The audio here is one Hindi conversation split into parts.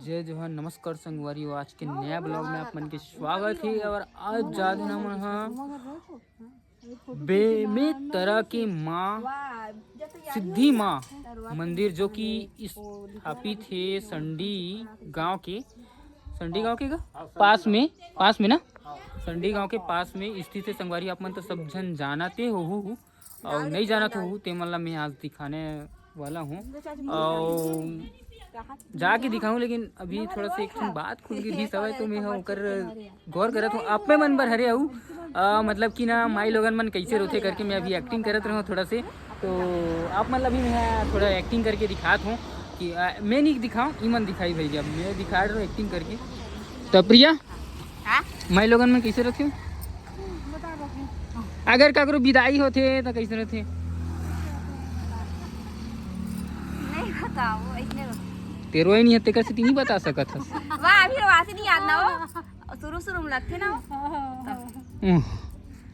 जय जोहार, नमस्कार संगवारी। आज के नया ब्लॉग में आप मन के स्वागत है। और आज जादू बेमे तरह के माँ सिद्धि माँ मंदिर जो कि स्थापित है संडी गांव के पास में ना, संडी गांव के पास में स्थित है संगवारी। आप मन तो सब जन जानते हो और नहीं जानते हो ते मन ला मैं आज दिखाने वाला हूँ और जाके दिखाऊं। लेकिन अभी थोड़ा सा एक बात खुल गई भी सवाल तो मैं होकर गौर करत हूँ आप में मन भर हरे आऊ मतलब कि ना माई लोगन मन कैसे रोते करके मैं अभी एक्टिंग करत रहूँ थोड़ा से। तो आप मतलब अभी मैं थोड़ा एक्टिंग करके दिखात हूँ कि मैं नहीं दिखाऊँ ईमन दिखाई भैया, मैं दिखा रहा हूँ एक्टिंग करके। तो प्रिया माई लोगन में कैसे रखे अगर ककरो विदाई होते तो कैसे रहते? नहीं बताओ ऐसने तेरो ही नहीं है तेकर से नहीं बता सकत हस। वाह अभी वासी नहीं याद ना हो शुरू में लगते ना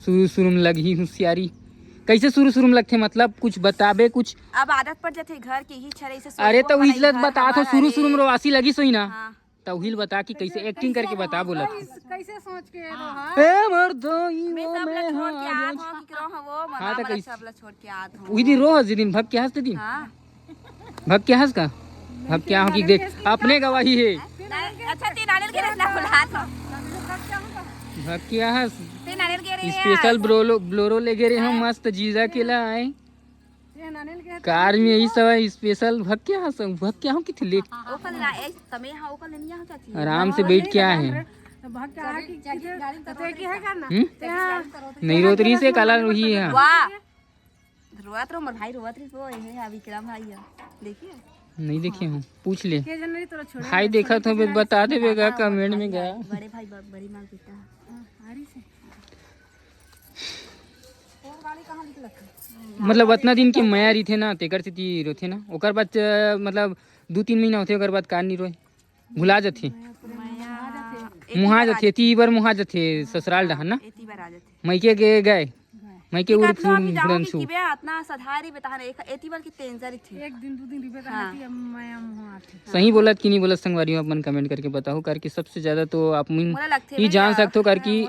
शुरू में लगी होशियारी। कैसे शुरू में लगते मतलब कुछ बताबे कुछ अब आदत पड़ जाते घर की ही छरे से। अरे तो इजलत बता तो शुरू में रोवासी लगी सोई ना। हाँ। तो हिल बता कि कैसे एक्टिंग करके बता बोला कैसे सोच के ए मर्दोई मैं वो सब मैं छोड़ के आत हूं कि करो वो हाँ तो मना कैसे सब छोड़ के आत हूं उई दिन रोज दिन भग के हंस दिन हां भग के हंस का भग क्या हो कि देख अपने गवाही है। अच्छा तीन नारियल के रसना फुला था भग के हंस तीन नारियल के रे स्पेशल ब्लोरो ले गए हम मस्त जीजा के ला आए कार में यही सब स्पेशल भग क्या हो कि ले ओकल ना ए तमे हां ओकल नहीं हो चाची आराम से बैठ क्या है नहीं रोतरी से काला रोही है। वाह रोवत रो मोर भाई रोवत री वो है विक्रम भाई है देखिए नहीं देखे हूँ पूछ ले भाई देखा तो बता देगा कमेंट में गया बड़े भाई बड़ी माल बेटा मतलब उतना दिन के माया रही थे ना तेकर से ती रोथे ना ओकर बाद मतलब 2-3 महीना होते ओकर बाद कार नहीं रोए भुला जाथे मुहा जाथे ती बार मुहा जाथे ससुराल डहन ना एती बार आ जाते मैके के गए मैके उड़ फुरन सु कि बे इतना सधारी बेटा एक एती बार की टेंशन थी एक दिन 2 दिन रिबे कहती माया मुहा सही बोलत कि नहीं बोलत संगवारी अपन कमेंट करके बताओ करके सबसे ज्यादा तो आप ही जान सकते हो करके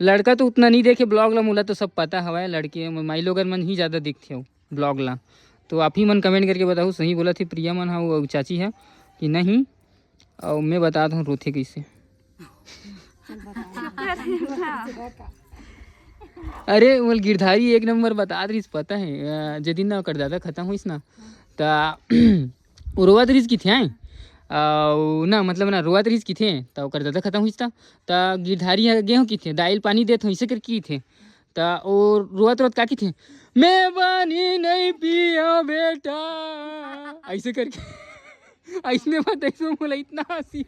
लड़का तो उतना नहीं देखे ब्लॉग ला मोला तो सब पता हवा है लड़के माई लोग मन ही ज़्यादा देखते हो ब्लॉग ला। तो आप ही मन कमेंट करके बताओ सही बोला थी प्रिया मन हाँ चाची है कि नहीं और मैं बताता हूँ रोथे कैसे। अरे बोल गिरधारी एक नंबर बता रही पता है जे दिन ना कर दादा खत्म हुई ना तो रोवत रही की थे ना मतलब ना रोवत रही की थे तो कर दादा खत्म हुई था तो गिरधारी गेहूँ की थे दाइल पानी देते हो ऐसे करके थे तो और रोवत का की थे मैं पानी नहीं पिया बेटा ऐसे करके ऐसने बात ऐसे बोला इतना हंसी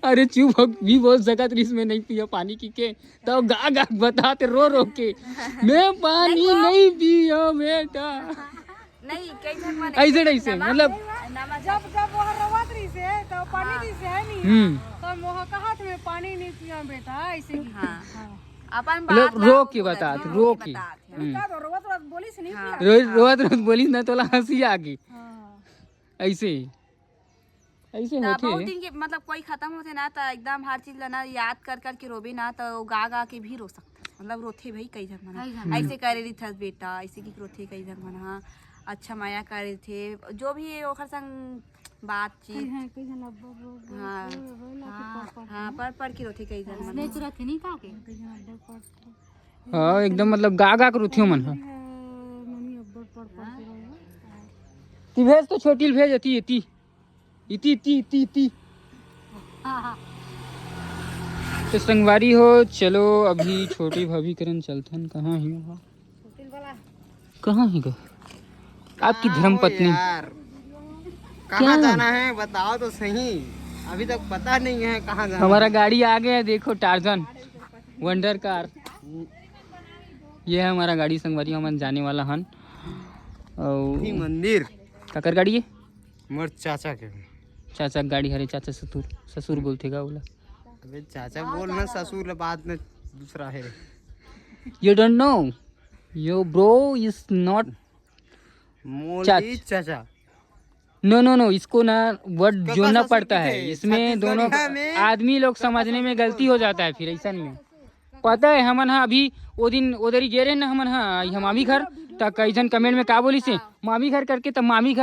अरे चुप भी बोल सकत रिस में नहीं पिया पानी की के तो गा गा बताते रो के मैं पानी नहीं पिया बेटा नहीं कई जगह ऐसे मतलब जब वो रोवत रही से तो पानी दी से है नहीं तो मोह कहत में पानी नहीं पिया बेटा ऐसे हां अपन बात रो के बता रो के रोवत बोली से नहीं पिया रोवत बोली ना तोला हंसी आ गई ऐसे होते बहुत दिन के मतलब कोई खत्म होते ना तो एकदम हर चीज लेना याद कर के रोबे ना तो गा के भी रो सकता मतलब रोथे भाई कई जग मना ऐसे करे रही था बेटा ऐसे की रोथे कई जग मना अच्छा माया करे थे जो भी ओखर संग बातचीत हाँ पढ़ के रोथे कई जग मना हाँ एकदम मतलब गा के रोथियो मन ती भेज तो छोटी भेज इती तो संगवारी हो चलो अभी छोटी भाभी करन चलथन कहाँ ही कहाँ ही गो आपकी धर्म पत्नी कहाँ जाना है बताओ तो सही अभी तक पता नहीं है कहाँ जाना। हमारा गाड़ी आ गया देखो टार्जन वंडर कार ये है हमारा गाड़ी संगवारी हम जाने वाला हन और मंदिर काकर गाड़ी है मोर चाचा के चाचा गाड़ी हरे चाचा ससुर बोलते गा बोला अबे चाचा बोलना ससुर बाद में दूसरा है you don't know your bro is not मोली चाचा नो इसको ना वर्ड कका जोड़ना ससुर पड़ता की है, थे, इसमें दोनों छत्तीसगढ़िया में- आदमी लोग समझने में गलती हो जाता है फिर ऐसा में। पता है हमन हाँ अभी वो दिन उधर ही गे रहे ना हमन हाँ यहाँ मामी घर, तब कई जन कमेंट में का बोली से मामी घर करके, तब मामी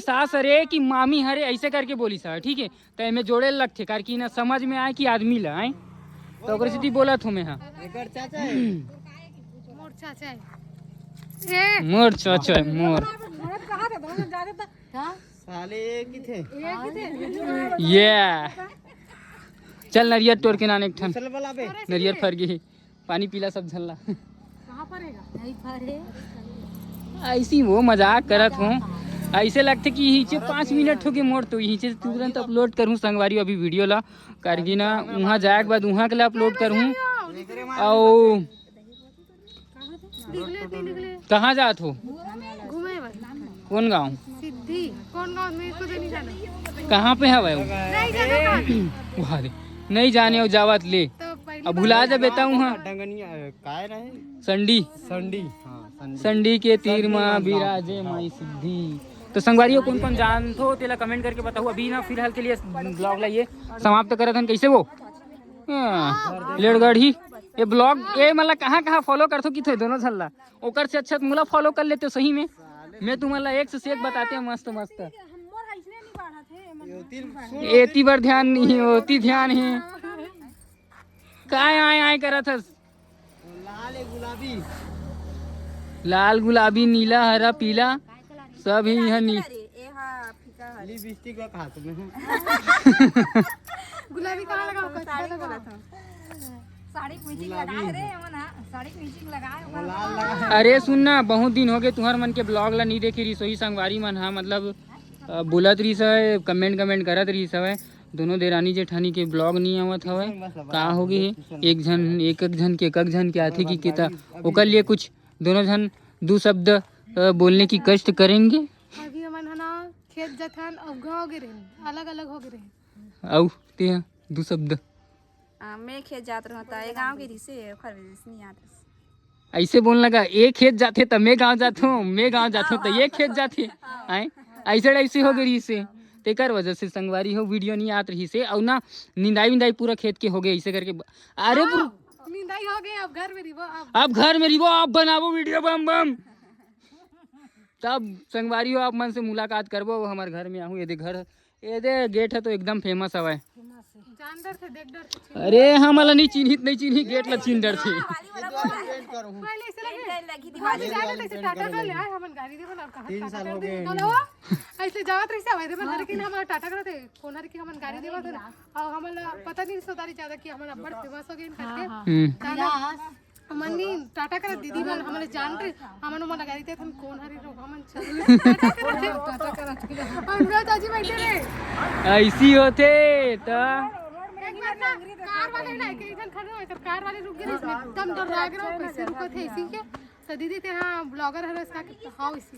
सास अरे कि मामी हरे ऐसे करके बोली सा, ठीक है। तो में जोड़े लगते कार की ना समझ में आए कि आदमी ला आए, तो ओकरे सीधी बोला थो मैं हाँ एकर चाचा है। मोर चाचा है मोर। साले एक ही थे। ये चल नरियर तोड़ के नाने एक ठन चल वाला बे। नरियर फर गई, पानी पीला सब झल्ला। ऐसी वो मजाक करत हूँ, ऐसे लगते कि हिचे 5 मिनट हो गए मोड़, तो हिचे तुरंत अपलोड करूँ संगवारी अभी वीडियो ला करके ना वहाँ जाए के बाद वहाँ के लिए अपलोड करूँ। और कहाँ जात हो? कौन गाँव? सिद्धि कौन गाँव मेरे को तो नहीं जाना। कहाँ पे है वो? नहीं जाना कहाँ? वहाँ रे नहीं जाने और जावत ले, तो पहली अब भुला जा बेटा वहाँ डंगनिया काय रहे? संडी संडी। हाँ संडी। संडी के तीर माँ बिराजे माई सिद्धि। तो संगवारियों कौन कौन जानतो तेला कमेंट करके बताओ। अभी ना फिलहाल के लिए ब्लॉग ला ये समाप्त करत हन। कैसे वो लेड़गढ़ी ये ब्लॉग ये मतलब कहाँ फॉलो करथो कि थे दोनों झल्ला, ओकर से अच्छा मुला फॉलो कर लेते हो सही में। मैं तुम्हारा एक से एक बताते हैं मस्त मस्त। एती बार ध्यान नहीं है, ओती ध्यान है। काय आए करत हस? लाल है गुलाबी। लाल गुलाबी नीला हरा पीला सब ही यहाँ नी लिपस्टिक का हाथ में है। गुलाबी कहाँ लगा? लाल लगा। अरे सुनना बहुत दिन हो गए तुम्हार मन के ब्लॉग ला नहीं देखी रही, सोही संगवारी मन हाँ मतलब बोलत रही है, कमेंट करत रही है। दोनों देरानी जेठानी के ब्लॉग नहीं आवत हवे, का हो गई है? एक जन के आथे की केता ओकर लिए कुछ दोनों जन दो शब्द बोलने की कष्ट करेंगे। अभी हमन है ना खेत जथन अब गाँव गे रहे, अलग अलग हो गए रहे। औ ते दो शब्द मैं खेत जात रहता है गांव के रिसे नहीं आता। ऐसे बोलने का, एक खेत जाते तब मैं गाँव जाता हूँ तो ये खेत जाते आए, ऐसे हो गई से तेकर वजह से संगवारी हो वीडियो नहीं आत रही से। और ना निंदाई पूरा खेत के हो गए ऐसे करके। अरे निंदाई हो गए, अब घर में रिबो, अब घर में रिबो, आप बनाबो वीडियो बम बम, तब संगवारी हो आप मन से मुलाकात करबो। हमारे घर में आहू, ये दे घर ये दे गेट है तो एकदम फेमस हवा। जानदार थे देख डर थे। अरे हमला नहीं चिन्हित गेट ला चिन्ह डर थे। पहले ऐसे लगे हम जाने तक से टाटा कर ले आए हमन गाड़ी दे बना कहां 3 साल हो गए। हेलो ऐसे जावत रही से दे बना, लेकिन हम टाटा करते कोन हर की हमन गाड़ी देवा थे और हमन पता नहीं सोदारी ज्यादा कि हमन बड़ फेमस हो गए करके हमनी टाटा कर दीदी मन हमने जान रहे हमन मन गाड़ी दे हम कोन हरी रो हमन टाटा कर हम दादाजी बैठे रे ऐसी होते तो एक बार ना कार वाले ना के इधर खड़े हो कार वाले रुक गए, इसमें एकदम डर लग रहा है, कैसे रुको थे इसी के तो दीदी थे। हाँ ब्लॉगर है इसका, हाँ इसी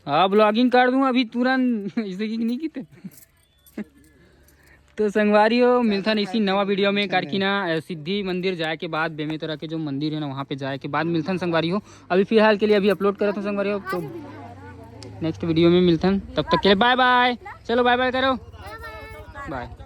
हाँ ब्लॉगिंग कर दूं अभी तुरंत ऐसे की नहीं की तो संगवारी हो मिलता नहीं इसी नवा वीडियो में कारकिना सिद्धि मंदिर जाए के बाद बेमेतरा के जो मंदिर है ना वहाँ पे जाए के बाद मिलता संगवारी हो। अभी फिलहाल के लिए अभी अपलोड करता हूँ संगवारी हो, तो नेक्स्ट वीडियो में मिलता, तब तक के लिए बाय बाय। चलो बाय बाय करो, बाय।